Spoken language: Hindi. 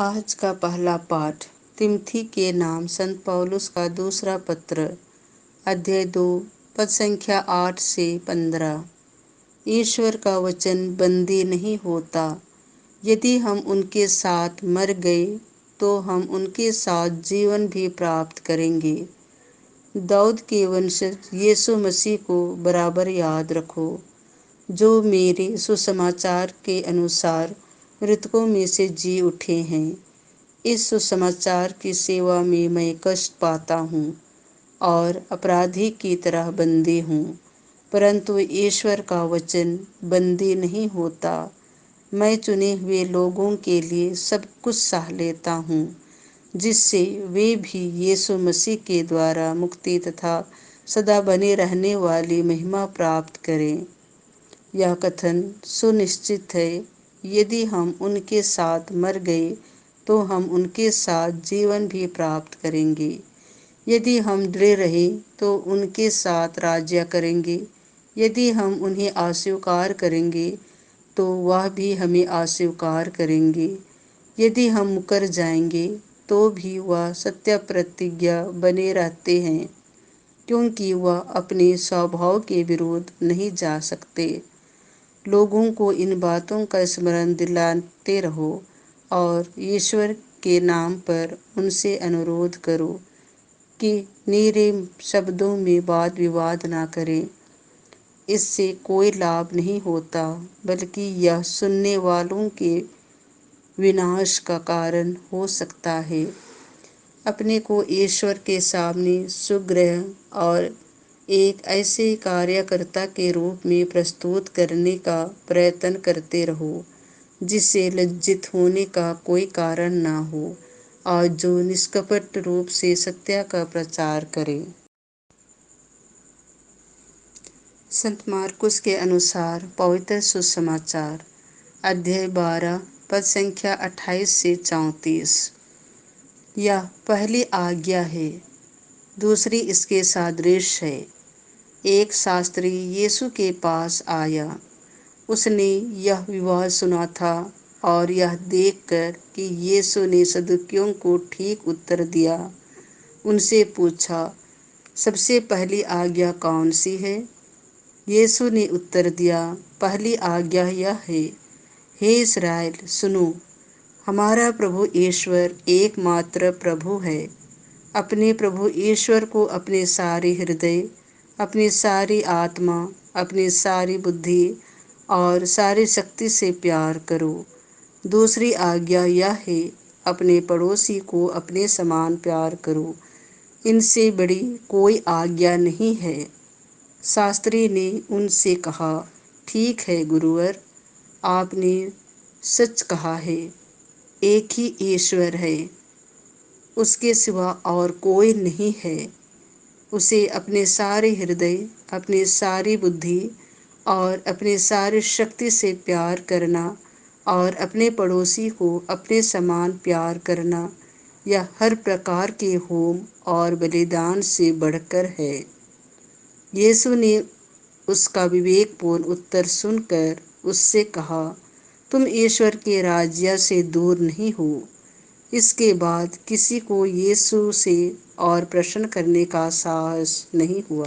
आज का पहला पाठ तिमोथी के नाम संत पौलुस का दूसरा पत्र, अध्याय 2, पद संख्या 8 से 15। ईश्वर का वचन बंदी नहीं होता। यदि हम उनके साथ मर गए तो हम उनके साथ जीवन भी प्राप्त करेंगे। दाऊद के वंशज यीशु मसीह को बराबर याद रखो, जो मेरे सुसमाचार के अनुसार मृतकों में से जी उठे हैं। इस सुसमाचार की सेवा में मैं कष्ट पाता हूँ और अपराधी की तरह बंदी हूँ, परंतु ईश्वर का वचन बंदी नहीं होता। मैं चुने हुए लोगों के लिए सब कुछ सह लेता हूँ, जिससे वे भी यीशु मसीह के द्वारा मुक्ति तथा सदा बने रहने वाली महिमा प्राप्त करें। यह कथन सुनिश्चित है, यदि हम उनके साथ मर गए तो हम उनके साथ जीवन भी प्राप्त करेंगे। यदि हम दृढ़ रहे तो उनके साथ राज्य करेंगे। यदि हम उन्हें अस्वीकार करेंगे तो वह भी हमें अस्वीकार करेंगे। यदि हम मुकर जाएंगे तो भी वह सत्य प्रतिज्ञा बने रहते हैं, क्योंकि वह अपने स्वभाव के विरुद्ध नहीं जा सकते। लोगों को इन बातों का स्मरण दिलाते रहो और ईश्वर के नाम पर उनसे अनुरोध करो कि नीरे शब्दों में वाद विवाद ना करें। इससे कोई लाभ नहीं होता, बल्कि यह सुनने वालों के विनाश का कारण हो सकता है। अपने को ईश्वर के सामने सुग्रह और एक ऐसे कार्यकर्ता के रूप में प्रस्तुत करने का प्रयत्न करते रहो, जिससे लज्जित होने का कोई कारण ना हो और जो निष्कपट रूप से सत्य का प्रचार करे। संत मार्कुस के अनुसार पवित्र सुसमाचार, अध्याय 12, पद संख्या 28 से 34। यह पहली आज्ञा है, दूसरी इसके सादृश है। एक शास्त्री यीशु के पास आया। उसने यह विवाद सुना था और यह देखकर कि यीशु ने सदुकियों को ठीक उत्तर दिया, उनसे पूछा, सबसे पहली आज्ञा कौन सी है? यीशु ने उत्तर दिया, पहली आज्ञा यह है, हे इस्राएल सुनो, हमारा प्रभु ईश्वर एकमात्र प्रभु है। अपने प्रभु ईश्वर को अपने सारे हृदय, अपनी सारी आत्मा, अपनी सारी बुद्धि और सारी शक्ति से प्यार करो। दूसरी आज्ञा यह है, अपने पड़ोसी को अपने समान प्यार करो। इनसे बड़ी कोई आज्ञा नहीं है। शास्त्री ने उनसे कहा, ठीक है गुरुवर, आपने सच कहा है। एक ही ईश्वर है, उसके सिवा और कोई नहीं है। उसे अपने सारे हृदय, अपनी सारी बुद्धि और अपनी सारी शक्ति से प्यार करना और अपने पड़ोसी को अपने समान प्यार करना, यह हर प्रकार के होम और बलिदान से बढ़कर है। यीशु ने उसका विवेकपूर्ण उत्तर सुनकर उससे कहा, तुम ईश्वर के राज्य से दूर नहीं हो। इसके बाद किसी को यीशु से और प्रश्न करने का साहस नहीं हुआ।